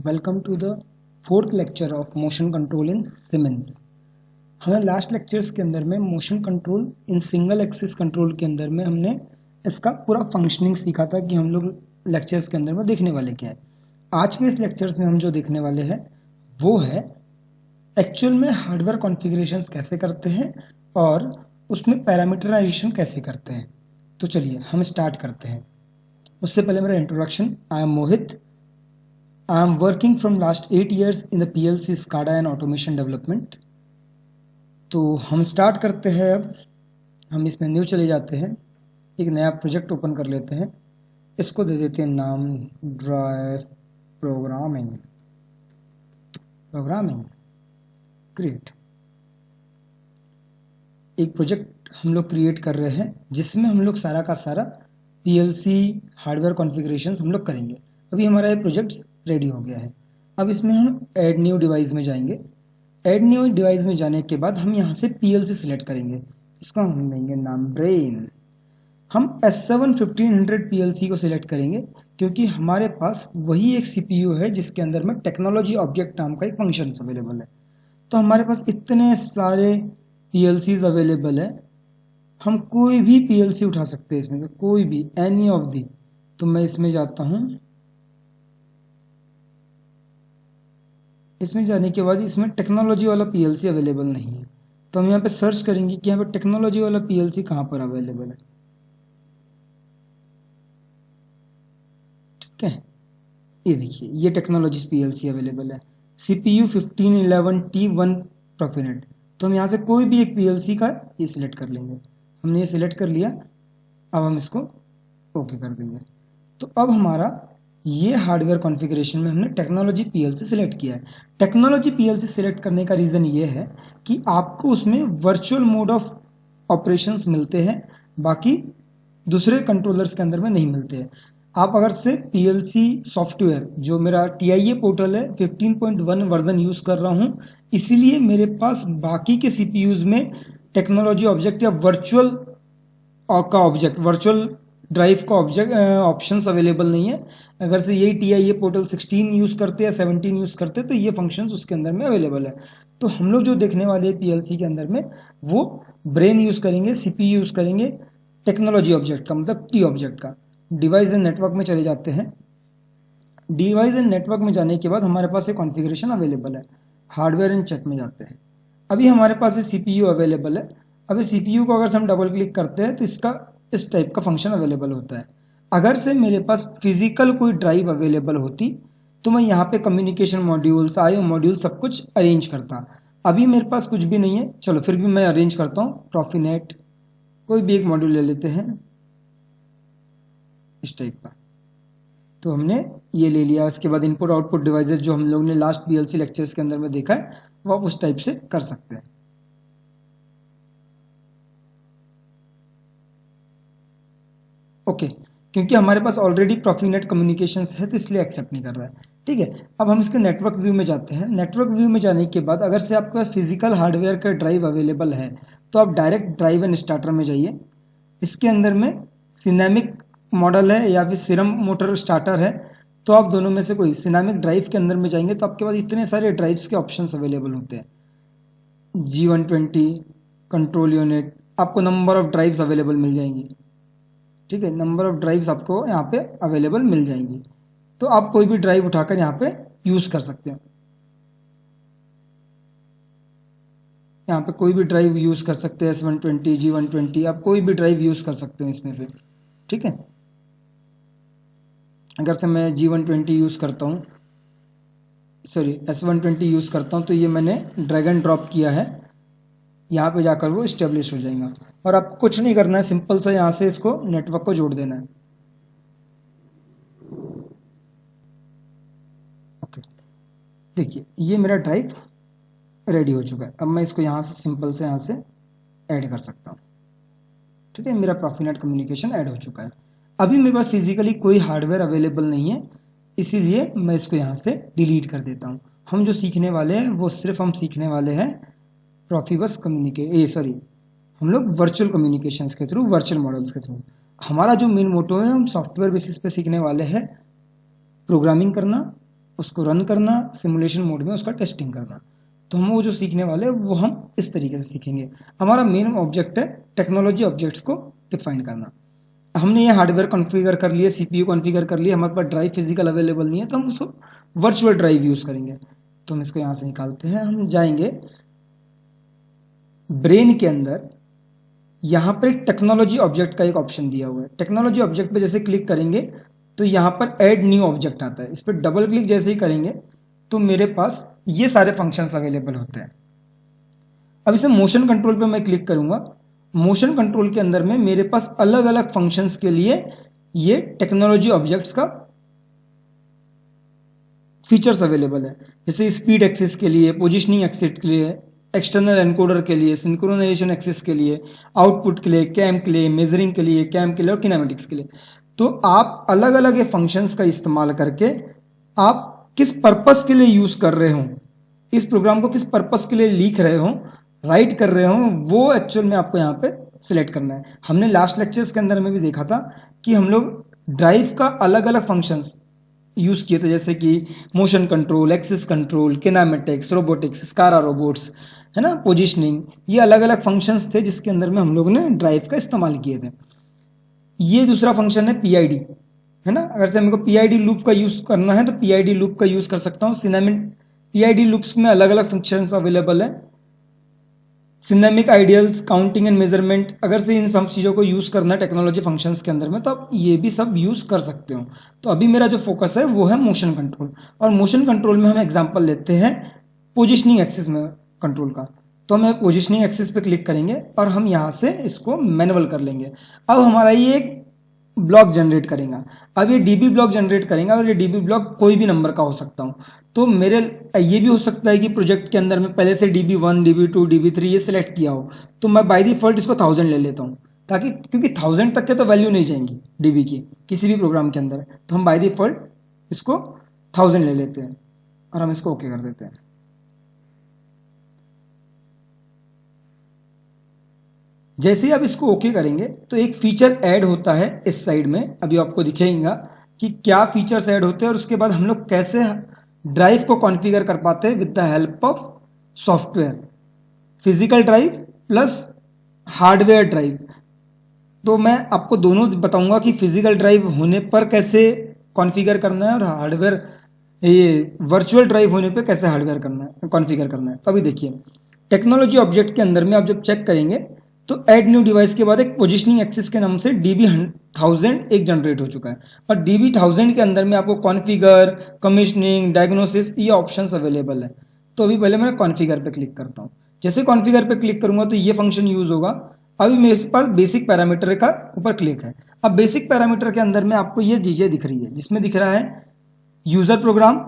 Welcome to the fourth lecture of motion control in Siemens. हमें last lectures के अंदर में motion control in single axis control के अंदर में हमने इसका पूरा फंक्शनिंग सीखा था कि हम लोग लेक्चर्स के अंदर में देखने वाले क्या है। आज के इस लेक्चर्स में हम जो देखने वाले हैं वो है एक्चुअल में हार्डवेयर कॉन्फ़िगरेशंस कैसे करते हैं और उसमें पैरामीटराइजेशन कैसे करते हैं। तो चलिए हम स्टार्ट करते हैं। उससे पहले मेरा introduction. I am Mohit. I am working from last 8 years in the PLC SCADA and automation development। तो हम स्टार्ट करते हैं। अब हम इसमें न्यू चले जाते हैं, एक नया प्रोजेक्ट ओपन कर लेते हैं। इसको दे देते हैं नाम ड्राइव प्रोग्रामिंग क्रिएट। एक प्रोजेक्ट हम लोग क्रिएट कर रहे हैं जिसमें हम लोग सारा का सारा PLC हार्डवेयर कॉन्फ़िगरेशंस हम लोग करेंगे। अभी हमारा ये प्रोजेक्ट रेडी हो गया है। अब इसमें हम ऐड न्यू डिवाइस में जाएंगे। ऐड न्यू डिवाइस में जाने के बाद हम यहाँ से PLC सिलेक्ट करेंगे। इसको हम देंगे नाम ब्रेन। हम S7 1500 PLC को सिलेक्ट करेंगे क्योंकि हमारे पास वही एक CPU है जिसके अंदर में टेक्नोलॉजी ऑब्जेक्ट नाम का एक फंक्शन अवेलेबल है। तो हमारे पास इतने सारे PLCs अवेलेबल है, हम कोई भी PLC उठा सकते हैं इसमें से, कोई भी एनी ऑफ दी। तो मैं इसमें जाता हूँ। इसमें जाने के बाद इसमें टेक्नोलॉजी वाला PLC अवेलेबल नहीं है, तो हम यहाँ पे सर्च करेंगे कि यहाँ पे टेक्नोलॉजी वाला PLC कहाँ पर अवेलेबल है। ठीक है, ये देखिए ये टेक्नोलॉजी PLC अवेलेबल है, CPU 1511T1 प्रोफिनेट। तो हम यहाँ से कोई भी एक PLC का ये सिलेक्ट कर लेंगे। हमने ये सिलेक्ट कर लिया। अब हम इसको ओके कर देंगे। तो अब हमारा ये हार्डवेयर कॉन्फ़िगरेशन में हमने टेक्नोलॉजी PLC सिलेक्ट किया है। टेक्नोलॉजी PLC सिलेक्ट करने का रीज़न ये है कि आपको उसमें वर्चुअल मोड ऑफ ऑपरेशंस मिलते हैं, बाकी दूसरे कंट्रोलर्स के अंदर में नहीं मिलते हैं। आप अगर से PLC सॉफ्टवेयर, जो मेरा TIA पोर्टल है 15.1 वर्जन यूज़ कर रहा हूँ, इसीलिए मेरे पास बाकी के CPUs में टेक्नोलॉजी ऑब्जेक्ट या वर्चुअल का ऑब्जेक्ट, वर्चुअल ड्राइव का ऑब्जेक्ट ऑप्शंस अवेलेबल नहीं है। अगर से यही TIA पोर्टल 16 यूज़ करते हैं, 17 यूज़ करते हैं, तो ये फंक्शंस उसके अंदर में अवेलेबल है। तो हम लोग जो देखने वाले हैं PLC के अंदर में वो ब्रेन यूज़ करेंगे, CPU यूज़ करेंगे, टेक्नोलॉजी ऑब्जेक्ट का मतलब T ऑब्जेक्ट का। डिवाइस एंड नेटवर्क में चले जाते हैं। डिवाइस एंड नेटवर्क में जाने के बाद हमारे पास एक कॉन्फ़िगरेशन अवेलेबल है। हार्डवेयर एंड चेक में जाते हैं। अभी हमारे पास ये CPU अवेलेबल है। अभी CPU को अगर से हम डबल क्लिक करते हैं तो इसका इस टाइप का फंक्शन अवेलेबल होता है। अगर से मेरे पास फिजिकल कोई ड्राइव अवेलेबल होती तो मैं यहाँ पे कम्युनिकेशन मॉड्यूल्स, IO मॉड्यूल सब कुछ अरेंज करता। अभी मेरे पास कुछ भी नहीं है, चलो फिर भी मैं अरेंज करता हूँ। प्रॉफिनेट कोई भी एक मॉड्यूल ले लेते हैं इस टाइप का। तो हमने ये ले लिया। इसके बाद इनपुट आउटपुट डिवाइसेस जो हम लोग ने लास्ट PLC लेक्चर्स के अंदर में देखा है वो आप उस टाइप से कर सकते हैं। ओके, क्योंकि हमारे पास ऑलरेडी प्रॉफिनेट कम्युनिकेशंस है तो इसलिए एक्सेप्ट नहीं कर रहा है। ठीक है, अब हम इसके नेटवर्क व्यू में जाते हैं। नेटवर्क व्यू में जाने के बाद अगर से आपके पास फिजिकल हार्डवेयर का ड्राइव अवेलेबल है तो आप डायरेक्ट ड्राइव एंड स्टार्टर में जाइए। इसके अंदर में सिनेमिक मॉडल है या फिर सीरम मोटर स्टार्टर है, तो आप दोनों में से कोई सिनेमिक ड्राइव के अंदर में जाएंगे तो आपके पास इतने सारे ड्राइव्स के ऑप्शंस अवेलेबल होते हैं। G120 कंट्रोल यूनिट, आपको नंबर ऑफ ड्राइव्स अवेलेबल मिल जाएंगी। ठीक है, नंबर ऑफ ड्राइव्स आपको यहाँ पे अवेलेबल मिल जाएंगी, तो आप कोई भी ड्राइव उठाकर यहाँ पे यूज़ कर सकते हो। यहाँ पे कोई भी ड्राइव यूज़ कर सकते हैं। S120 G120 आप कोई भी ड्राइव यूज़ कर सकते हो इसमें से। ठीक है, अगर से मैं G120 यूज़ करता हूँ, सॉरी S120 यूज़ करता हूँ, तो ये मैंने ड्रैग एंड ड्रॉप किया है। यहाँ पे जाकर वो इस्टेब्लिश हो जाएगा और आपको कुछ नहीं करना है, सिंपल सा यहाँ से इसको नेटवर्क को जोड़ देना है। ओके, देखिए ये मेरा ड्राइव रेडी हो चुका है। अब मैं इसको यहाँ से सिंपल से यहाँ से ऐड कर सकता हूँ। ठीक है, मेरा प्रॉफिनेट कम्युनिकेशन ऐड हो चुका है। अभी मेरे पास फिजिकली कोई हार्डवेयर अवेलेबल नहीं है, इसीलिए मैं इसको यहाँ से डिलीट कर देता हूँ। हम जो सीखने वाले हैं वो सिर्फ हम सीखने वाले हैं प्रॉफिबस हम लोग वर्चुअल कम्युनिकेशंस के थ्रू, वर्चुअल मॉडल्स के थ्रू। हमारा जो मेन मोटो है, हम सॉफ्टवेयर बेसिस पे सीखने वाले हैं प्रोग्रामिंग करना, उसको रन करना, सिमुलेशन मोड में उसका टेस्टिंग करना। तो हम वो जो सीखने वाले हैं वो हम इस तरीके से सीखेंगे। हमारा मेन ऑब्जेक्ट है टेक्नोलॉजी ऑब्जेक्ट्स को डिफाइन करना। हमने ये हार्डवेयर कॉन्फ़िगर कर लिए, सीपीयू कॉन्फ़िगर कर लिए, हमारे पास ड्राइव फिजिकल अवेलेबल नहीं है तो हम उसको वर्चुअल ड्राइव यूज़ करेंगे। तो हम इसको यहाँ से निकालते हैं, हम जाएंगे ब्रेन के अंदर, यहाँ पर टेक्नोलॉजी ऑब्जेक्ट का एक ऑप्शन दिया हुआ है। टेक्नोलॉजी ऑब्जेक्ट पे जैसे क्लिक करेंगे तो यहाँ पर ऐड न्यू ऑब्जेक्ट आता है। इस पर डबल क्लिक जैसे ही करेंगे तो मेरे पास ये सारे फंक्शंस अवेलेबल होते हैं। अब इसे मोशन कंट्रोल पे मैं क्लिक करूंगा। मोशन कंट्रोल के अंदर में मेरे पास अलग अलग फंक्शंस के लिए ये टेक्नोलॉजी ऑब्जेक्ट्स का फीचर्स अवेलेबल है। जैसे स्पीड एक्सिस के लिए, पोजिशनिंग एक्सिस के लिए, एक्सटर्नल एनकोडर के लिए, सिंक्रोनाइजेशन एक्सिस के लिए, आउटपुट के लिए, कैम के लिए, मेजरिंग के लिए, कैम के लिए और किनेमेटिक्स के लिए। तो आप अलग अलग ये फंक्शंस का इस्तेमाल करके आप किस पर्पस के लिए यूज कर रहे हो, इस प्रोग्राम को किस पर्पस के लिए लिख रहे हो, राइट कर रहे हो, वो एक्चुअल में आपको यहाँ पे सिलेक्ट करना है। हमने लास्ट लेक्चर्स के अंदर में भी देखा था कि हम लोग ड्राइव का अलग अलग फंक्शंस यूज किए थे, जैसे कि motion control, axis control, kinematics, robotics, SCARA robots, है ना, पोजिशनिंग, ये अलग अलग फंक्शंस थे जिसके अंदर में हम लोग ने ड्राइव का इस्तेमाल किए थे। ये दूसरा फंक्शन है पीआईडी, है ना। अगर से हमको पीआईडी लूप का यूज करना है तो पीआईडी लूप का यूज कर सकता हूँ। सिनेमिक पीआईडी लूप्स में अलग अलग फंक्शंस अवेलेबल है। Cinnamic ideals, counting and measurement, अगर से इन सब चीज़ों को यूज़ करना है टेक्नोलॉजी फंक्शंस के अंदर में तो आप ये भी सब यूज़ कर सकते हो। तो अभी मेरा जो फोकस है वो है मोशन कंट्रोल, और मोशन कंट्रोल में हम एग्जांपल लेते हैं पोजिशनिंग एक्सिस में कंट्रोल का। तो हम पोजिशनिंग एक्सिस पे क्लिक करेंगे और हम यहाँ से इसको मैनुअल कर लेंगे। अब हमारा ये एक ब्लॉक जनरेट करेगा। अब ये डीबी ब्लॉक जनरेट करेगा और ये डीबी ब्लॉक कोई भी नंबर का हो सकता हूँ। तो मेरे ये भी हो सकता है कि प्रोजेक्ट के अंदर में पहले से DB1, DB2, DB3 ये सिलेक्ट किया हो, तो मैं बाय डिफॉल्ट इसको 1000 ले लेता हूँ, ताकि क्योंकि 1000 तक के तो वैल्यू नहीं जाएंगी DB की किसी भी प्रोग्राम के अंदर, तो हम बाय डिफॉल्ट इसको 1000 ले लेते हैं और हम इसको ओके कर देते हैं। जैसे ही आप इसको ओके करेंगे तो एक फीचर ऐड होता है इस साइड में, अभी आपको दिखेगा कि क्या फीचर्स ऐड होते हैं और उसके बाद हम लोग कैसे ड्राइव को कॉन्फ़िगर कर पाते हैं with the help of software, physical drive plus hardware drive. तो मैं आपको दोनों बताऊंगा कि फिजिकल ड्राइव होने पर कैसे कॉन्फ़िगर करना है और हार्डवेयर, ये वर्चुअल ड्राइव होने पर कैसे हार्डवेयर करना है, कॉन्फ़िगर करना है। तो अभी देखिए टेक्नोलॉजी ऑब्जेक्ट के अंदर में आप जब चेक करेंगे तो ऐड न्यू डिवाइस के बाद एक पोजिशनिंग एक्सिस के नाम से DB1000 एक जनरेट हो चुका है, और DB1000 के अंदर में आपको कॉन्फ़िगर, कमीशनिंग, डायग्नोसिस ये ऑप्शंस अवेलेबल है। तो अभी पहले मैं कॉन्फ़िगर पे क्लिक करता हूँ। जैसे कॉन्फ़िगर पे क्लिक करूंगा तो ये फंक्शन यूज होगा। अभी मेरे पास बेसिक पैरामीटर का ऊपर क्लिक है। अब बेसिक पैरामीटर के अंदर में आपको ये चीजें दिख रही है, जिसमें दिख रहा है यूजर प्रोग्राम,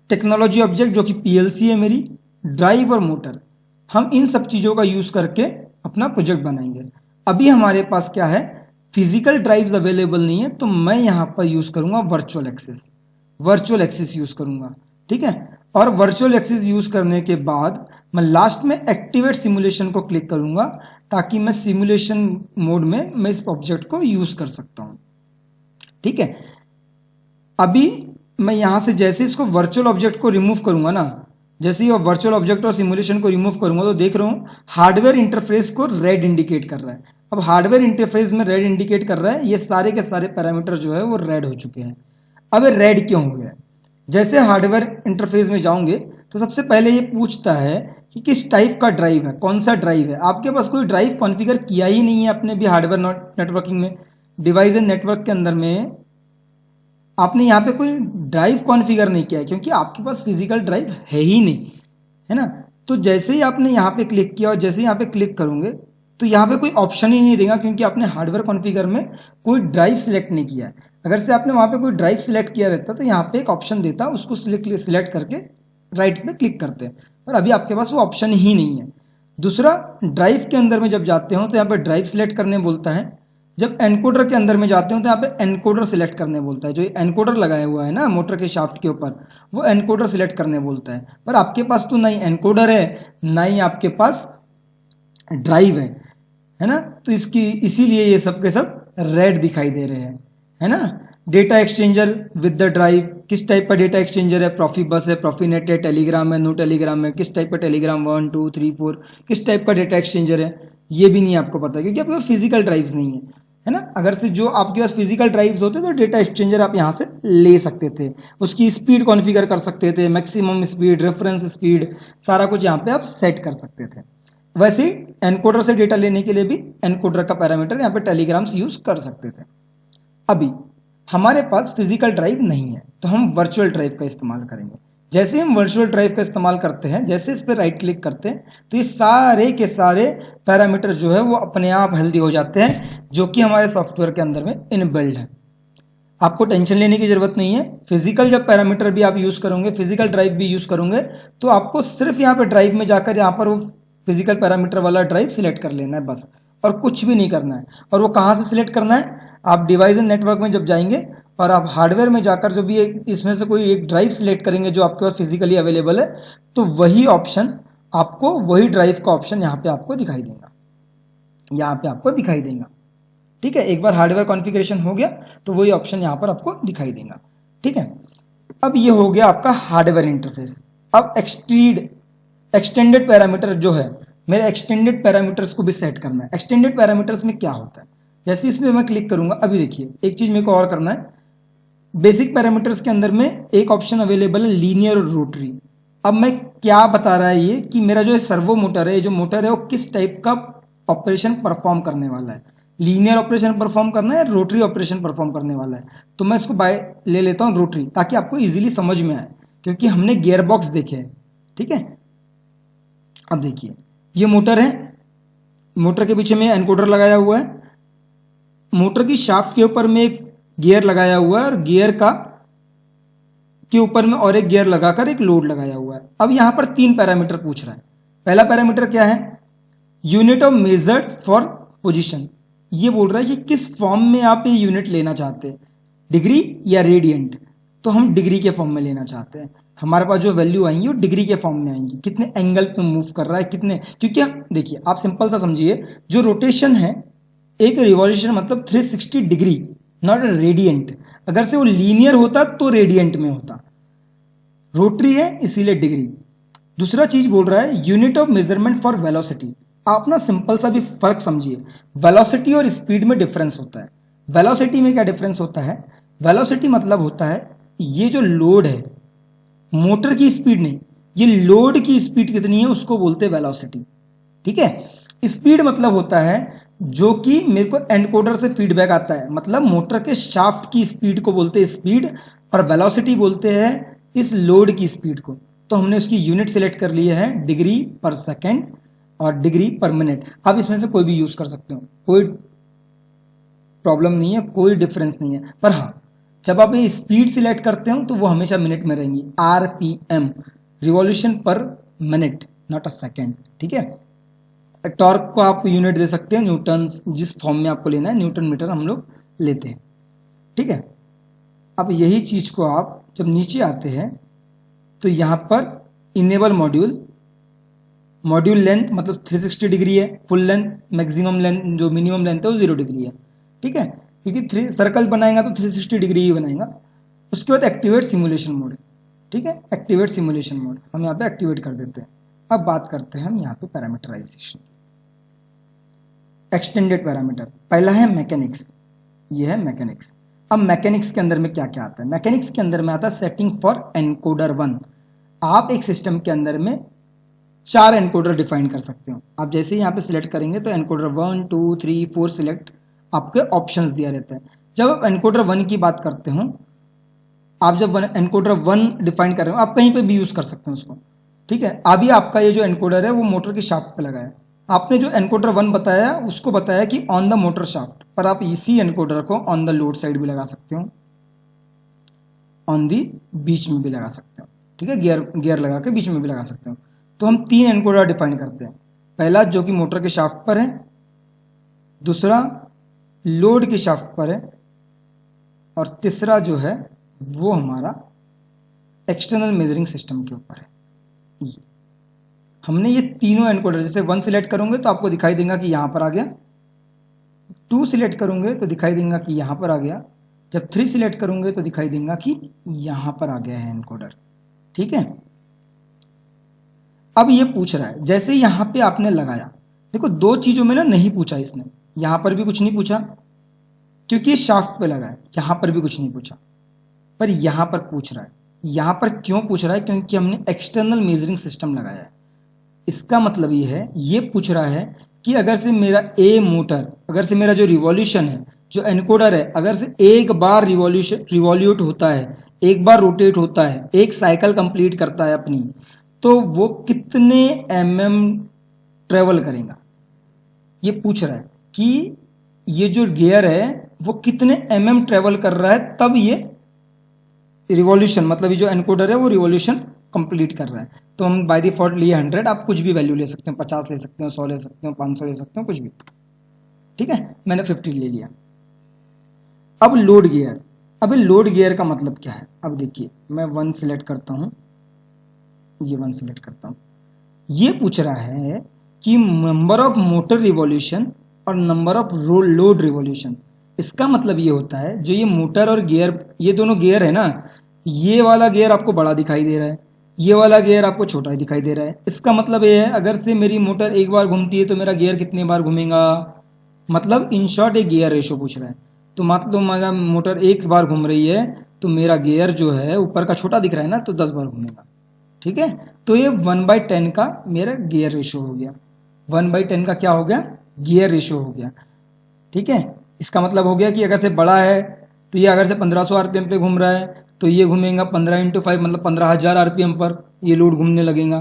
टेक्नोलॉजी ऑब्जेक्ट जो कि PLC है मेरी, ड्राइव और मोटर। हम इन सब चीजों का यूज करके अपना प्रोजेक्ट बनाएंगे। अभी हमारे पास क्या है, फिजिकल ड्राइव्स अवेलेबल नहीं है, तो मैं यहां पर यूज करूंगा virtual axes. Virtual axes use करूंगा, ठीक है। और वर्चुअल एक्सेस यूज करने के बाद मैं लास्ट में एक्टिवेट सिमुलेशन को क्लिक करूंगा, ताकि मैं सिमुलेशन मोड में मैं इस ऑब्जेक्ट को यूज कर सकता हूं, ठीक है। अभी मैं यहां से जैसे इसको वर्चुअल ऑब्जेक्ट को रिमूव करूंगा ना, जैसे ही वर्चुअल ऑब्जेक्ट और सिमुलेशन को रिमूव करूंगा तो देख रहा हूं हार्डवेयर इंटरफेस को रेड इंडिकेट कर रहा है। अब हार्डवेयर इंटरफेस में रेड इंडिकेट कर रहा है, ये सारे के सारे पैरामीटर जो है वो रेड हो चुके हैं। अब ये रेड क्यों हो गया? जैसे हार्डवेयर इंटरफेस में जाओगे तो सबसे पहले ये पूछता है कि किस टाइप का ड्राइव है, कौन सा ड्राइव है। आपके पास कोई ड्राइव कॉन्फ़िगर किया ही नहीं है अपने भी हार्डवेयर नेटवर्किंग में, डिवाइस एंड नेटवर्क के अंदर में आपने यहाँ पे कोई ड्राइव कॉन्फ़िगर नहीं किया है, क्योंकि आपके पास फिजिकल ड्राइव है ही नहीं, है ना। तो जैसे ही आपने यहाँ पे क्लिक किया और जैसे ही यहाँ पे क्लिक करोगे तो यहाँ पे कोई ऑप्शन ही नहीं देगा, क्योंकि आपने हार्डवेयर कॉन्फ़िगर में कोई ड्राइव सिलेक्ट नहीं किया है। अगर से आपने वहाँ पे कोई ड्राइव सिलेक्ट किया रहता तो यहाँ पे एक ऑप्शन देता, उसको सिलेक्ट करके राइट पे क्लिक करते हैं, और अभी आपके पास वो ऑप्शन ही नहीं है। दूसरा, ड्राइव के अंदर में जब जाते हो तो यहाँ पे ड्राइव सिलेक्ट करने बोलता है। जब एनकोडर के अंदर में जाते हो तो यहाँ पे एनकोडर सिलेक्ट करने बोलता है। जो एनकोडर लगाया हुआ है ना मोटर के शाफ्ट के ऊपर, वो एनकोडर सिलेक्ट करने बोलता है। पर आपके पास तो ना ही एनकोडर है, ना ही आपके पास ड्राइव है ना। तो इसीलिए ये सब के सब रेड दिखाई दे रहे हैं, है ना। Data exchanger with the drive, किस टाइप का डेटा एक्सचेंजर है, प्रोफीबस है, प्रोफीनेट है, टेलीग्राम है, नो टेलीग्राम है, किस टाइप का टेलीग्राम 1 2 3 4, किस टाइप का डेटा एक्सचेंजर है, ये भी नहीं आपको पता क्योंकि आपके पास फिजिकल ड्राइव्स नहीं है ना। अगर से जो आपके पास फिजिकल ड्राइव्स होते तो डेटा एक्सचेंजर आप यहाँ से ले सकते थे, उसकी स्पीड कॉन्फ़िगर कर सकते थे, मैक्सिमम स्पीड, रेफरेंस स्पीड, सारा कुछ यहाँ पे आप सेट कर सकते थे। वैसे एनकोडर से डेटा लेने के लिए भी एनकोडर का पैरामीटर यहाँ पे टेलीग्राम्स यूज कर सकते थे। अभी हमारे पास फिजिकल ड्राइव नहीं है तो हम वर्चुअल ड्राइव का इस्तेमाल करेंगे। जैसे हम वर्चुअल ड्राइव का इस्तेमाल करते हैं, जैसे इस पर राइट क्लिक करते हैं तो ये सारे के सारे पैरामीटर जो है वो अपने आप हेल्दी हो जाते हैं, जो कि हमारे सॉफ्टवेयर के अंदर में इनबिल्ड है। आपको टेंशन लेने की जरूरत नहीं है। फिजिकल जब पैरामीटर भी आप यूज करोगे, फिजिकल ड्राइव भी यूज करोगे, तो आपको सिर्फ यहाँ पे ड्राइव में जाकर यहाँ पर वो फिजिकल पैरामीटर वाला ड्राइव सिलेक्ट कर लेना है बस, और कुछ भी नहीं करना है। और वो कहाँ से सिलेक्ट करना है, आप डिवाइस एंड नेटवर्क में जब जाएंगे और आप हार्डवेयर में जाकर जो भी इसमें से कोई एक ड्राइव सिलेक्ट करेंगे जो आपके पास फिजिकली अवेलेबल है, तो वही ऑप्शन आपको, वही ड्राइव का ऑप्शन यहाँ पे आपको दिखाई देगा, यहाँ पे आपको दिखाई देगा। ठीक है, एक बार हार्डवेयर कॉन्फ़िगरेशन हो गया तो वही ऑप्शन यहाँ पर आपको दिखाई देगा। ठीक है, अब ये हो गया आपका हार्डवेयर इंटरफेस। अब एक्सटेंडेड पैरामीटर जो है, मेरे एक्सटेंडेड पैरामीटर्स को भी सेट करना है। एक्सटेंडेड पैरामीटर्स में क्या होता है, जैसे इसमें मैं क्लिक करूंगा, अभी देखिए एक चीज मेरे को और करना है। बेसिक पैरामीटर्स के अंदर में एक ऑप्शन अवेलेबल है लीनियर और रोटरी। अब मैं क्या बता रहा है ये कि मेरा जो सर्वो मोटर है, ये जो मोटर है वो किस टाइप का ऑपरेशन परफॉर्म करने वाला है, लीनियर ऑपरेशन परफॉर्म करना है या रोटरी ऑपरेशन परफॉर्म करने वाला है। तो मैं इसको बाय ले लेता हूँ रोटरी, ताकि आपको इजीली समझ में आए, क्योंकि हमने गियर बॉक्स देखे हैं। ठीक है, अब देखिए ये मोटर है, मोटर के पीछे में एनकोडर लगाया हुआ है, मोटर की शाफ्ट के ऊपर में एक गियर लगाया हुआ है और गियर का के ऊपर में और एक गियर लगाकर एक लोड लगाया हुआ है। अब यहां पर 3 पैरामीटर पूछ रहा है। पहला पैरामीटर क्या है, unit of measured for position. ये बोल रहा है कि किस फॉर्म में आप ये यूनिट लेना चाहते हैं, डिग्री या रेडियंट। तो हम डिग्री के फॉर्म में लेना चाहते हैं। हमारे पास जो वैल्यू आएंगी वो डिग्री के फॉर्म में आएंगी, कितने एंगल पे मूव कर रहा है, कितने, क्योंकि देखिए आप सिंपल सा समझिए, जो रोटेशन है, एक रिवॉल्यूशन मतलब 360 डिग्री, नॉट रेडियंट। अगर से वो लीनियर होता तो रेडियंट में होता, रोटरी है इसीलिए डिग्री। दूसरा चीज बोल रहा है unit of measurement for velocity. आप ना सिंपल सा भी फर्क समझिए, वेलोसिटी और स्पीड में डिफरेंस होता है। वेलोसिटी में क्या डिफरेंस होता है, वेलोसिटी मतलब होता है ये जो लोड है, मोटर की स्पीड नहीं, ये लोड की स्पीड कितनी है उसको बोलते हैं वेलोसिटी। ठीक है, स्पीड मतलब होता है जो कि मेरे को एनकोडर से फीडबैक आता है, मतलब मोटर के शाफ्ट की स्पीड को बोलते हैं स्पीड, और वेलोसिटी बोलते हैं इस लोड की स्पीड को। तो हमने उसकी यूनिट सिलेक्ट कर लिए है डिग्री पर सेकेंड और डिग्री पर मिनट। आप इसमें से कोई भी यूज कर सकते हो, कोई प्रॉब्लम नहीं है, कोई डिफरेंस नहीं है। पर हाँ, जब आप ये स्पीड सिलेक्ट करते हो तो वो हमेशा मिनट में रहेंगी, आरपीएम, रिवॉल्यूशन पर मिनट, नॉट अ सेकेंड। ठीक है, टॉर्क को आप यूनिट दे सकते हैं न्यूटन, जिस फॉर्म में आपको लेना है, न्यूटन मीटर हम लोग लेते हैं। ठीक है, अब यही चीज को आप जब नीचे आते हैं तो यहां पर इनेबल मॉड्यूल, मॉड्यूल लेंथ मतलब 360 डिग्री है, फुल लेंथ, मैक्सिमम लेंथ जो मिनिमम लेंथ है वो 0 डिग्री है। ठीक है, क्योंकि सर्कल बनाएगा तो 360 डिग्री ही बनाएगा। उसके बाद एक्टिवेट सिमुलेशन मोड। ठीक है, एक्टिवेट सिमुलेशन मोड हम यहाँ पे एक्टिवेट कर देते हैं। अब बात करते हैं हम यहाँ पे पैरामीटराइजेशन, एक्सटेंडेड पैरामीटर। पहला है मैकेनिक्स, ये है मैकेनिक्स। अब मैकेनिक्स के अंदर में क्या क्या आता है, मैकेनिक्स के अंदर में आता है सेटिंग फॉर एनकोडर 1। आप एक सिस्टम के अंदर में 4 एनकोडर डिफाइन कर सकते हो। आप जैसे ही यहाँ पे सिलेक्ट करेंगे तो एनकोडर 1 2 3 4 सिलेक्ट आपके ऑप्शंस दिया रहता है। जब आप एनकोडर 1 की बात करते हो, आप जब एनकोडर 1 डिफाइन कर रहे हो, आप कहीं पे भी यूज कर सकते हो उसको। ठीक है, अभी आपका ये जो एनकोडर है वो मोटर के शाफ्ट पे लगा है। आपने जो एनकोडर 1 बताया उसको बताया कि ऑन द मोटर शाफ्ट, पर आप इसी एनकोडर को ऑन द लोड साइड भी लगा सकते हो, ऑन दी बीच में भी लगा सकते हो। ठीक है, गियर लगा के बीच में भी लगा सकते हो। तो हम 3 एनकोडर डिफाइन करते हैं। पहला जो कि मोटर के शाफ्ट पर है, दूसरा लोड के शाफ्ट पर है, और तीसरा जो है वो हमारा एक्सटर्नल मेजरिंग सिस्टम के ऊपर है। हमने ये तीनों एनकोडर, जैसे 1 सिलेक्ट करोगे तो आपको दिखाई देगा कि यहां पर आ गया, 2 सिलेक्ट करोगे तो दिखाई देगा कि यहां पर आ गया, जब 3 सिलेक्ट करूंगे तो दिखाई देगा कि यहां पर आ गया है एनकोडर। ठीक है, अब ये पूछ रहा है, जैसे यहां पे आपने लगाया, देखो दो चीजों में ना नहीं पूछा इसने, यहां पर भी कुछ नहीं पूछा क्योंकि शाफ्ट पे लगा है, यहां पर भी कुछ नहीं पूछा, पर यहां पर पूछ रहा है। यहां पर क्यों पूछ रहा है? क्योंकि हमने एक्सटर्नल मेजरिंग सिस्टम लगाया है। इसका मतलब ये है, ये पूछ रहा है कि अगर से मेरा ए मोटर, अगर से मेरा जो रिवॉल्यूशन है, जो एनकोडर है, अगर से एक बार रिवॉल्यूट होता है, एक बार रोटेट होता है, एक साइकिल कंप्लीट करता है अपनी, तो वो कितने ट्रेवल करेगा, ये पूछ रहा है कि ये जो गियर है वो कितने ट्रेवल कर रहा है, तब ये रिवॉल्यूशन, मतलब ये जो एनकोडर है वो रिवॉल्यूशन कंप्लीट कर रहा है। तो हम बाय डिफॉल्ट लिए 100, आप कुछ भी वैल्यू ले सकते हैं, 50 ले सकते हो, 100 ले सकते हो, 500 ले सकते हो, कुछ भी। ठीक है, मैंने 50 ले लिया। अब लोड गियर, अब लोड गियर का मतलब क्या है? अब देखिए, मैं 1 सिलेक्ट करता हूं, ये 1 सिलेक्ट करता हूं, ये पूछ रहा है कि नंबर ऑफ मोटर रिवॉल्यूशन और नंबर ऑफ लोड रिवॉल्यूशन। इसका मतलब ये होता है, जो ये मोटर और गियर, ये दोनों गियर है ना, ये वाला गियर आपको बड़ा दिखाई दे रहा है, ये वाला गियर आपको छोटा दिखाई दे रहा है। इसका मतलब ये है, अगर से मेरी मोटर एक बार घूमती है तो मेरा गियर कितने बार घूमेगा, मतलब इन शॉर्ट एक गियर रेशो पूछ रहा है। तो मान लो मेरा मोटर एक बार घूम रही है तो मेरा गियर जो है ऊपर का छोटा दिख रहा है ना, तो 10 बार घूमेगा। ठीक है, तो ये 1/10 का मेरा गियर रेशो हो गया। 1/10 का क्या हो गया? गियर रेशो हो गया। ठीक है, इसका मतलब हो गया कि अगर से बड़ा है तो ये अगर से 1500 आरपीएम पे घूम रहा है तो ये घूमेगा 15 × 5 मतलब 15,000 आरपीएम पर ये लोड घूमने लगेगा,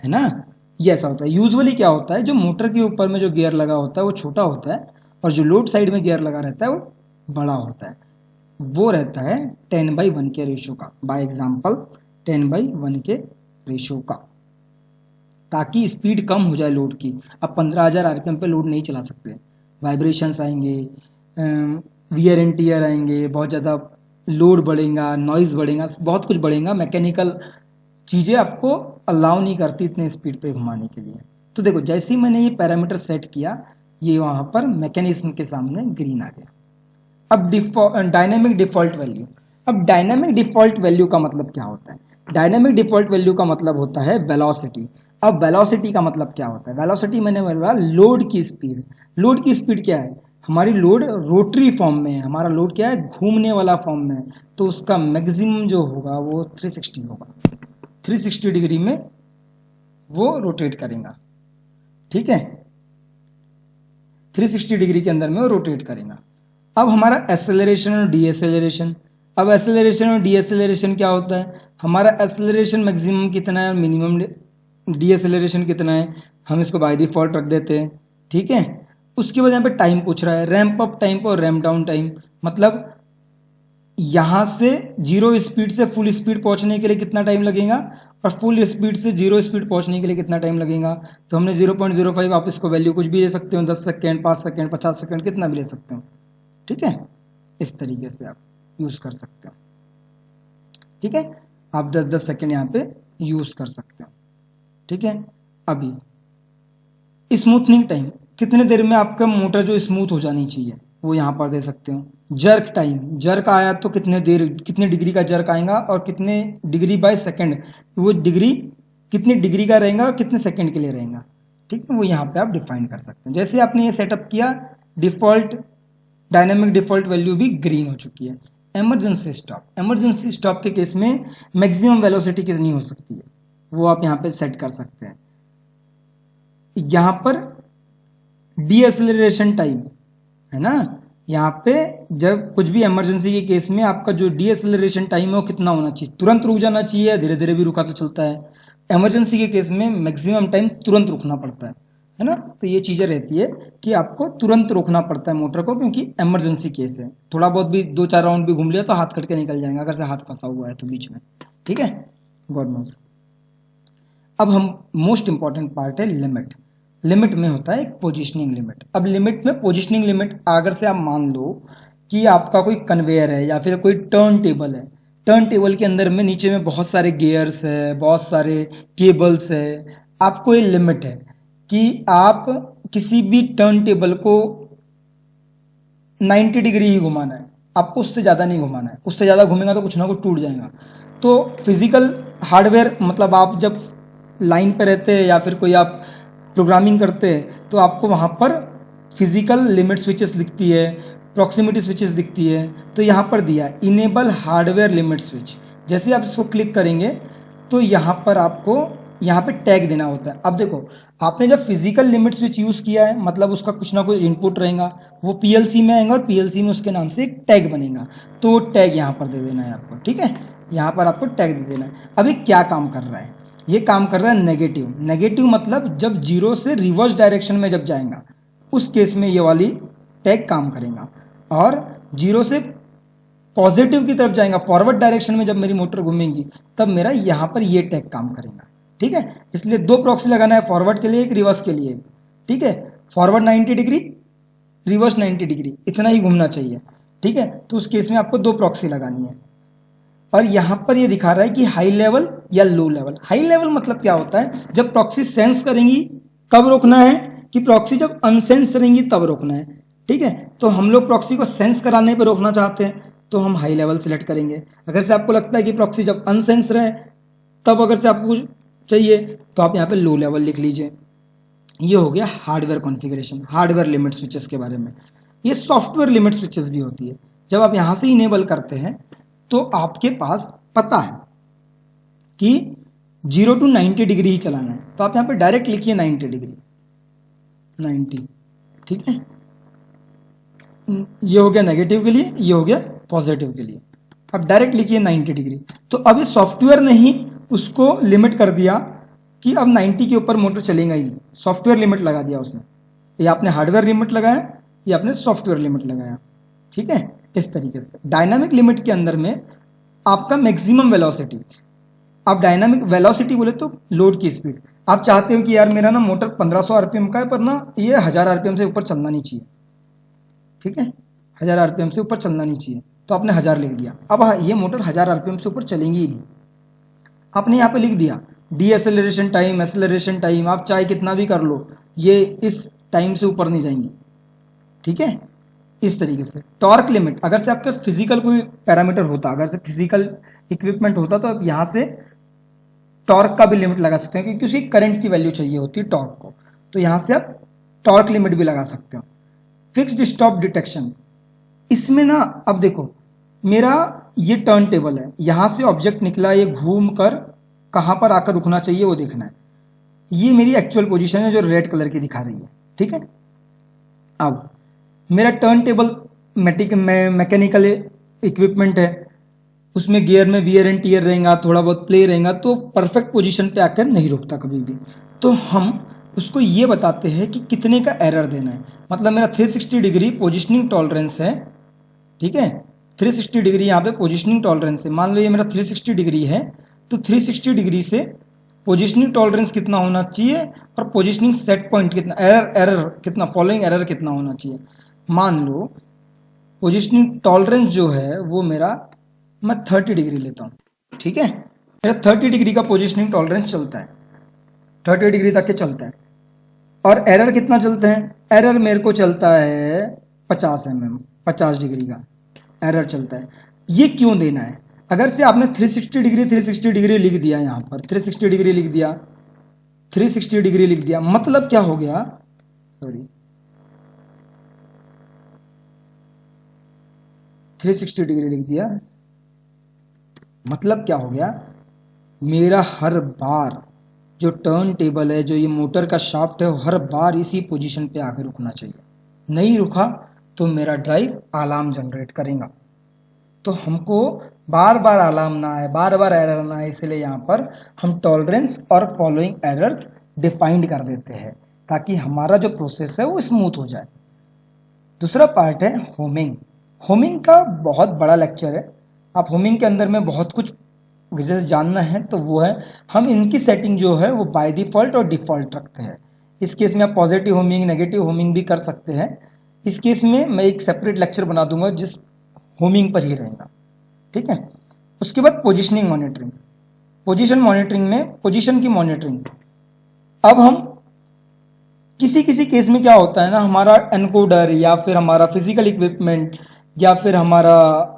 है ना। ये ऐसा होता है। यूजुअली क्या होता है, जो मोटर के ऊपर में जो गियर लगा होता है वो छोटा होता है और जो लोड साइड में गियर लगा रहता है वो बड़ा होता है। वो रहता है 10/1 के रेशो का, बाय एग्जाम्पल 10/1 के रेशो का, ताकि स्पीड कम हो जाए लोड की। अब 15,000 आरपीएम पे लोड नहीं चला सकते, वाइब्रेशंस आएंगे, वियर एंड टीयर आएंगे, बहुत ज़्यादा लोड बढ़ेगा, नॉइज बढ़ेगा, बहुत कुछ बढ़ेगा, मैकेनिकल चीज़ें आपको अलाउ नहीं करती इतने स्पीड पे घुमाने के लिए। तो देखो, जैसे ही मैंने ये पैरामीटर सेट किया, ये वहाँ पर मैकेनिज्म के सामने ग्रीन आ गया। अब डायनेमिक डिफॉल्ट वैल्यू। अब डायनेमिक डिफॉल्ट वैल्यू का मतलब क्या होता है? डायनेमिक डिफॉल्ट वैल्यू का मतलब होता है वेलोसिटी। अब वेलोसिटी का मतलब क्या होता है? वेलोसिटी मैंने बोला लोड की स्पीड। लोड की स्पीड क्या है? हमारी लोड रोटरी फॉर्म में है, हमारा लोड क्या है? घूमने वाला फॉर्म में है, तो उसका मैक्सिमम जो होगा वो 360 होगा। 360 डिग्री में वो रोटेट करेगा। ठीक है, 360 डिग्री के अंदर में वो रोटेट करेगा। अब हमारा एसेलरेशन और डीएसेलरेशन। अब एसेलरेशन और डीएसेलरेशन क्या होता है? हमारा एसेलरेशन मैक्सिमम कितना है और मिनिमम डीएसेलरेशन कितना है, हम इसको बाय डिफॉल्ट रख देते हैं। ठीक है, उसके बाद यहाँ पे टाइम पूछ रहा है, रैंप अप टाइम और रैंप डाउन टाइम। मतलब यहां से जीरो स्पीड से फुल स्पीड पहुंचने के लिए कितना टाइम लगेगा और फुल स्पीड से जीरो स्पीड पहुंचने के लिए कितना टाइम लगेगा। तो हमने 0.05, आप इसको वैल्यू कुछ भी ले सकते हो, 10 सेकेंड, 5 सेकेंड, 50 सेकेंड, कितना भी ले सकते हो। ठीक है, इस तरीके से आप यूज कर सकते हो। ठीक है, आप 10-10 सेकेंड यहाँ पे यूज कर सकते हो। ठीक है, अभी स्मूथनिंग टाइम, कितने देर में आपका मोटर जो स्मूथ हो जानी चाहिए वो यहाँ पर दे सकते हो। जर्क टाइम, जर्क आया तो कितने देर, कितने डिग्री का जर्क आएगा और कितने डिग्री बाय सेकंड, वो डिग्री कितनी डिग्री का रहेगा और कितने सेकंड के लिए रहेगा। ठीक है, वो यहाँ पे आप डिफाइन कर सकते हैं। जैसे आपने ये सेटअप किया, डिफॉल्ट डायनेमिक डिफॉल्ट वैल्यू भी ग्रीन हो चुकी है। इमरजेंसी स्टॉप, इमरजेंसी स्टॉप के केस में मैक्सिमम वेलोसिटी कितनी हो सकती है वो आप यहाँ पे सेट कर सकते हैं। यहाँ पर डीएसेलरेशन टाइम है ना, यहाँ पे जब कुछ भी इमरजेंसी के केस में आपका जो डीएसेलरेशन टाइम है वो कितना होना चाहिए, तुरंत रुक जाना चाहिए, धीरे धीरे भी रुका तो चलता है। इमरजेंसी के केस में मैक्सिमम टाइम तुरंत रुकना पड़ता है ना। तो ये चीजें रहती है कि आपको तुरंत रोकना पड़ता है मोटर को, क्योंकि इमरजेंसी केस है। थोड़ा बहुत भी 2-4 राउंड भी घूम लिया तो हाथ कट के निकल जाएगा, अगर से हाथ फंसा हुआ है तो बीच में। ठीक है, गॉड नोज। अब हम मोस्ट इंपॉर्टेंट पार्ट है लिमिट। लिमिट में होता है एक पोजीशनिंग लिमिट। अब लिमिट में पोजीशनिंग लिमिट, अगर से आप मान लो कि आपका कोई कन्वेयर है या फिर कोई टर्न टेबल है, टर्न टेबल के अंदर में नीचे में बहुत सारे गियर्स है, बहुत सारे केबल्स है, आपको ये लिमिट है कि आप किसी भी टर्न टेबल को 90 डिग्री ही घुमाना है। आपको उससे ज़्यादा नहीं घुमाना है, उससे ज़्यादा घूमेगा तो कुछ ना कुछ टूट जाएगा। तो फिजिकल हार्डवेयर मतलब आप जब लाइन पे रहते हैं या फिर कोई आप प्रोग्रामिंग करते हैं तो आपको वहाँ पर फिजिकल लिमिट स्विचेस दिखती है, प्रॉक्सिमिटी स्विचेस दिखती है। तो यहाँ पर दिया है इनेबल हार्डवेयर लिमिट स्विच। जैसे ही आप इसको क्लिक करेंगे तो यहाँ पर आपको यहाँ पे टैग देना होता है। अब देखो, आपने जब फिजिकल लिमिट स्विच यूज़ किया है मतलब उसका कुछ ना कुछ इनपुट रहेगा, वो पीएलसी में आएगा और पीएलसी में उसके नाम से एक टैग बनेगा, तो टैग यहाँ पर दे देना है आपको। ठीक है, यहाँ पर आपको टैग दे देना है। अब ये क्या काम कर रहा है? ये काम कर रहा है नेगेटिव। नेगेटिव मतलब जब जीरो से रिवर्स डायरेक्शन में जब जाएगा उस केस में ये वाली टैग काम करेगा, और जीरो से पॉजिटिव की तरफ जाएगा, फॉरवर्ड डायरेक्शन में जब मेरी मोटर घूमेंगी तब मेरा यहाँ पर ये टैग काम करेगा। ठीक है, इसलिए दो प्रॉक्सी लगाना है, फॉरवर्ड के लिए एक, रिवर्स के लिए एक। ठीक है, फॉरवर्ड 90 डिग्री, रिवर्स 90 डिग्री, इतना ही घूमना चाहिए। ठीक है, तो उस केस में आपको दो प्रॉक्सी लगानी है। और यहाँ पर ये दिखा रहा है कि हाई लेवल या लो लेवल। हाई लेवल मतलब क्या होता है? जब प्रॉक्सी सेंस करेंगी कब रोकना है, कि प्रॉक्सी जब अनसेंस रहेंगी तब रोकना है। ठीक है, तो हम लोग प्रॉक्सी को सेंस कराने पर रोकना चाहते हैं तो हम हाई लेवल सेलेक्ट करेंगे। अगर से आपको लगता है कि प्रॉक्सी जब अनसेंस रहे तब अगर से आपको चाहिए तो आप यहाँ पे लो लेवल लिख लीजिए। ये हो गया hardware configuration, hardware limit switches के बारे में। ये सॉफ्टवेयर लिमिट स्विचेस भी होती है। जब आप यहाँ से इनेबल करते हैं तो आपके पास पता है कि 0 to 90 डिग्री ही चलाना है, तो आप यहाँ पे डायरेक्ट लिखिए 90 डिग्री, 90। ठीक है, ये हो गया नेगेटिव के लिए, ये हो गया पॉजिटिव के लिए। अब डायरेक्ट लिखिए 90 डिग्री। तो अब इस सॉफ्टवेयर ने ही उसको लिमिट कर दिया कि अब 90 के ऊपर मोटर चलेगा ही नहीं। सॉफ्टवेयर लिमिट लगा दिया उसने। ये आपने हार्डवेयर लिमिट लगाया, ये आपने सॉफ्टवेयर लिमिट लगाया। ठीक है, इस तरीके से डायनामिक लिमिट के अंदर में आपका मैक्सिमम वेलोसिटी, आप डायनामिक वेलोसिटी बोले तो लोड की स्पीड, आप चाहते हो कि यार मेरा ना मोटर 1500 आरपीएम का है पर ना ये 1000 आरपीएम से ऊपर चलना नहीं चाहिए। ठीक है, 1000 आरपीएम से ऊपर चलना नहीं चाहिए, तो आपने 1000 लिख दिया। अब हाँ, ये मोटर 1000 आरपीएम से ऊपर चलेंगी ही नहीं, आपने यहाँ पे लिख दिया D acceleration time, acceleration time आप चाहे कितना भी कर लो, ये इस टाइम से ऊपर नहीं जाएंगी। ठीक है, इस तरीके से। टॉर्क लिमिट, अगर से आपका फिजिकल कोई पैरामीटर होता, अगर से फिजिकल इक्विपमेंट होता तो आप यहाँ से टॉर्क का भी लिमिट लगा सकते हैं, क्योंकि उसी करंट की वैल्यू चाहिए होती है टॉर्क को, तो यहाँ से आप टॉर्क लिमिट भी लगा सकते हो। फिक्स्ड स्टॉप डिटेक्शन, इसमें ना अब देखो मेरा ये टर्न टेबल है, यहां से ऑब्जेक्ट निकला, ये घूम कर कहां पर आकर रुकना चाहिए वो देखना है। ये मेरी एक्चुअल पोजीशन है जो रेड कलर की दिखा रही है। ठीक है, अब मेरा टर्न टेबल मैकेनिकल इक्विपमेंट है, उसमें गियर में वियर एंड टियर रहेगा, थोड़ा बहुत प्ले रहेगा, तो परफेक्ट पोजीशन पे आकर नहीं रुकता कभी भी। तो हम उसको ये बताते हैं कि कितने का एरर देना है। मतलब मेरा 360 डिग्री पोजिशनिंग टॉलरेंस है। ठीक है, 360 डिग्री यहाँ पे पोजिशनिंग टॉलरेंस है। मान लो ये मेरा 360 डिग्री है, तो 360 डिग्री से पोजिशनिंग टॉलरेंस कितना होना चाहिए और पोजिशनिंग सेट पॉइंट कितना, एरर कितना, फॉलोइंग एरर कितना होना चाहिए। मान लो पोजिशनिंग टॉलरेंस जो है वो मेरा मैं 30 डिग्री लेता हूँ। ठीक है, मेरा 30 डिग्री का पोजिशनिंग टॉलरेंस चलता है, 30 डिग्री तक के चलता है। और एरर कितना चलता है? एरर मेरे को चलता है 50 mm, 50 डिग्री का एरर चलता है। ये क्यों देना है? अगर से आपने 360 डिग्री लिख दिया, यहाँ पर 360 डिग्री लिख दिया, 360 डिग्री लिख दिया, मतलब क्या हो गया, सॉरी 360 डिग्री लिख दिया, मतलब क्या हो गया, मेरा हर बार जो टर्न टेबल है, जो ये मोटर का शाफ्ट है, हर बार इसी पोजीशन पे आकर रुकना चाहिए। नहीं रुका तो मेरा ड्राइव अलार्म जनरेट करेगा। तो हमको बार बार अलार्म ना आए, बार बार एरर ना आए, इसलिए यहाँ पर हम टॉलरेंस और फॉलोइंग एरर्स डिफाइंड कर देते हैं ताकि हमारा जो प्रोसेस है वो स्मूथ हो जाए। दूसरा पार्ट है होमिंग। होमिंग का बहुत बड़ा लेक्चर है, आप होमिंग के अंदर में बहुत कुछ रिजल्ट जानना है तो वो है, हम इनकी सेटिंग जो है वो बाय डिफॉल्ट और डिफॉल्ट रखते हैं। इस केस में आप पॉजिटिव होमिंग, नेगेटिव होमिंग भी कर सकते हैं। इस केस में मैं एक सेपरेट लेक्चर बना दूंगा जिस होमिंग पर ही रहेगा। ठीक है, उसके बाद पोजिशनिंग मॉनिटरिंग। पोजीशन मॉनिटरिंग में पोजीशन की मॉनिटरिंग, अब हम किसी किसी केस में क्या होता है ना, हमारा एनकोडर या फिर हमारा फिजिकल इक्विपमेंट या फिर हमारा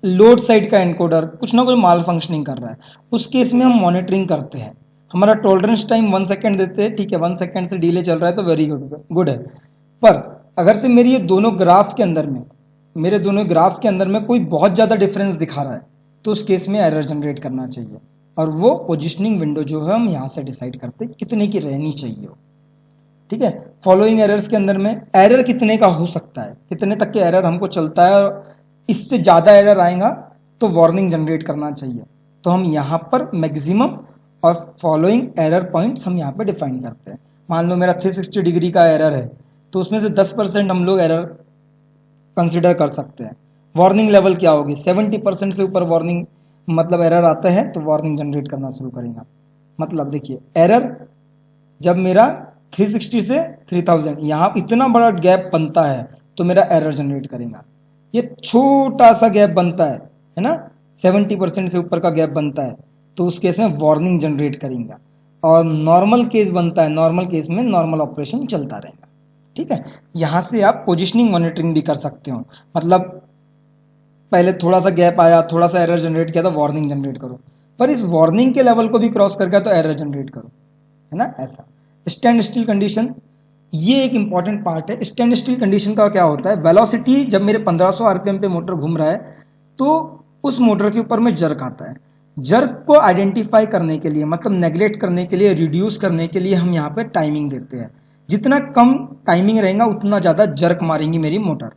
लोड साइड का एनकोडर कुछ ना कुछ माल फंक्शनिंग कर रहा है, उस केस में हम मॉनिटरिंग करते हैं। हमारा टॉलरेंस टाइम 1 सेकेंड देते हैं, ठीक है, 1 सेकेंड से डिले चल रहा है तो वेरी गुड है। पर अगर से मेरे ये दोनों ग्राफ के अंदर में कोई बहुत ज़्यादा डिफरेंस दिखा रहा है, तो उस केस में एरर जनरेट करना चाहिए, और वो पोजिशनिंग विंडो जो है हम यहाँ से डिसाइड करते हैं कितने की रहनी चाहिए। ठीक है, फॉलोइंग एरर्स के अंदर में एरर कितने का हो सकता है, कितने तक के एरर हमको चलता है, इससे ज़्यादा एरर आएगा तो वार्निंग जनरेट करना चाहिए। तो हम यहाँ पर मैक्सिमम और फॉलोइंग एरर पॉइंट्स हम यहाँ पे डिफाइन करते हैं। मान लो मेरा 360 डिग्री का एरर है, तो उसमें से 10% हम लोग एरर कंसिडर कर सकते हैं। वार्निंग लेवल क्या होगी, 70% से ऊपर वार्निंग मतलब एरर आता है तो वार्निंग जनरेट करना शुरू करेगा। मतलब देखिए, एरर जब मेरा 360 से 3000 यहाँ इतना बड़ा गैप बनता है तो मेरा एरर जनरेट करेगा। ये छोटा सा गैप बनता है ना, 70% से ऊपर का गैप बनता है तो उस केस में वार्निंग जनरेट करेगा। और नॉर्मल केस बनता है, नॉर्मल केस में नॉर्मल ऑपरेशन चलता रहेगा। ठीक है, यहाँ से आप पोजिशनिंग मॉनिटरिंग भी कर सकते हो। मतलब पहले थोड़ा सा गैप आया, थोड़ा सा एरर जनरेट किया तो वार्निंग जनरेट करो, पर इस वार्निंग के लेवल को भी क्रॉस कर गया तो एरर जनरेट करो, है ना। ऐसा स्टैंड स्टिल कंडीशन, ये एक इंपॉर्टेंट पार्ट है। स्टैंड स्टिल कंडीशन का क्या होता है, वेलोसिटी जब मेरे 1500 आरपीएम पे मोटर घूम रहा है तो उस मोटर के ऊपर में जर्क आता है। जर्क को आइडेंटिफाई करने के लिए, मतलब नेग्लेक्ट करने के लिए, रिड्यूस करने के लिए हम यहाँ पे टाइमिंग देते हैं। जितना कम टाइमिंग रहेगा उतना ज़्यादा जर्क मारेंगी मेरी मोटर।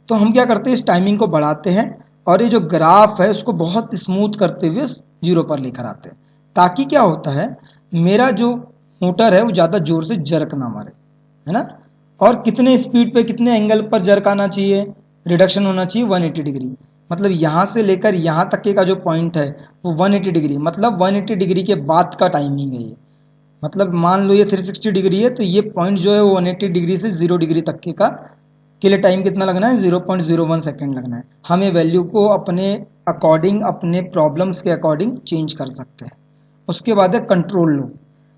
तो हम क्या करते हैं, इस टाइमिंग को बढ़ाते हैं और ये जो ग्राफ है उसको बहुत स्मूथ करते हुए 0 पर लेकर आते हैं, ताकि क्या होता है, मेरा जो मोटर है वो ज़्यादा जोर से जर्क ना मारे, है ना। और कितने स्पीड पे, कितने एंगल पर जर्क आना चाहिए, रिडक्शन होना चाहिए 180 डिग्री। मतलब यहाँ से लेकर यहाँ तक के का जो पॉइंट है वो 180 डिग्री, मतलब 180 डिग्री के बाद का टाइमिंग है ये। मतलब मान लो ये 360 डिग्री है तो ये पॉइंट जो है वो 180 डिग्री से 0 डिग्री तक के लिए टाइम कितना लगना है, 0.01 सेकेंड लगना है। हम ये वैल्यू को अपने अकॉर्डिंग, अपने प्रॉब्लम्स के अकॉर्डिंग चेंज कर सकते हैं। उसके बाद है कंट्रोल लूप।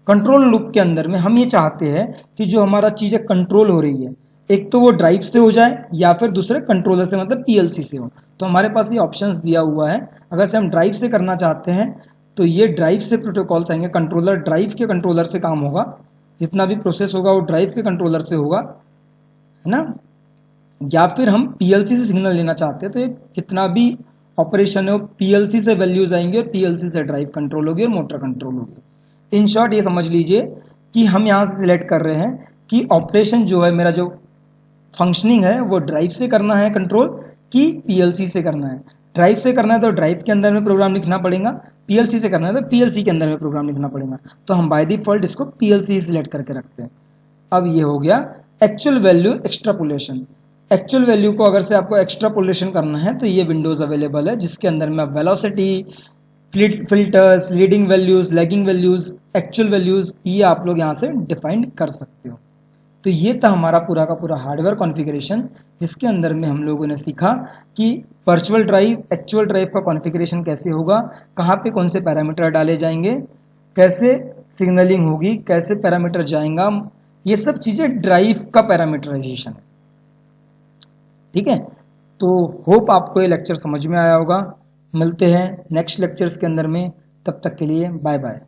कंट्रोल लूप के अंदर में हम ये चाहते हैं कि जो हमारा चीज़ें कंट्रोल हो रही है, एक तो वो ड्राइव से हो जाए या फिर दूसरे कंट्रोलर से, मतलब पीएलसी से हो। तो हमारे पास ये ऑप्शंस दिया हुआ है। अगर से हम ड्राइव से करना चाहते हैं तो ये ड्राइव से प्रोटोकॉल्स आएंगे। कंट्रोलर, ड्राइव के कंट्रोलर से काम होगा, जितना भी प्रोसेस होगा वो ड्राइव के कंट्रोलर से होगा, है ना। या फिर हम पीएलसी से सिग्नल लेना चाहते हैं तो ये कितना भी ऑपरेशन है वो पीएलसी से वैल्यूज आएंगे और पीएलसी से ड्राइव कंट्रोल होगी और मोटर कंट्रोल होगी। इन शॉर्ट ये समझ लीजिए कि हम यहाँ से सिलेक्ट कर रहे हैं कि ऑपरेशन जो है, मेरा जो फंक्शनिंग है वो ड्राइव से करना है कंट्रोल कि पीएलसी से करना है। ड्राइव से करना है तो ड्राइव के अंदर में प्रोग्राम लिखना पड़ेगा, पीएलसी से करना है तो पीएलसी के अंदर में प्रोग्राम लिखना पड़ेगा। तो हम बाय डिफॉल्ट इसको पीएलसी सिलेक्ट करके रखते हैं। अब ये हो गया actual value extrapolation. Actual value को अगर से आपको एक्स्ट्रापोलेशन करना है तो ये विंडोज अवेलेबल है, जिसके अंदर में velocity, filters, leading values, lagging values, actual values, ये आप लोग यहाँ से डिफाइन कर सकते हो। तो ये था हमारा पूरा का पूरा हार्डवेयर कॉन्फ़िगरेशन, जिसके अंदर में हम लोगों ने सीखा कि वर्चुअल ड्राइव, एक्चुअल ड्राइव का कॉन्फ़िगरेशन कैसे होगा, कहाँ पे कौन से पैरामीटर डाले जाएंगे, कैसे सिग्नलिंग होगी, कैसे पैरामीटर जाएगा, ये सब चीज़ें ड्राइव का पैरामीटराइजेशन है। ठीक है, तो होप आपको ये लेक्चर समझ में आया होगा। मिलते हैं नेक्स्ट लेक्चर्स के अंदर में, तब तक के लिए बाय बाय।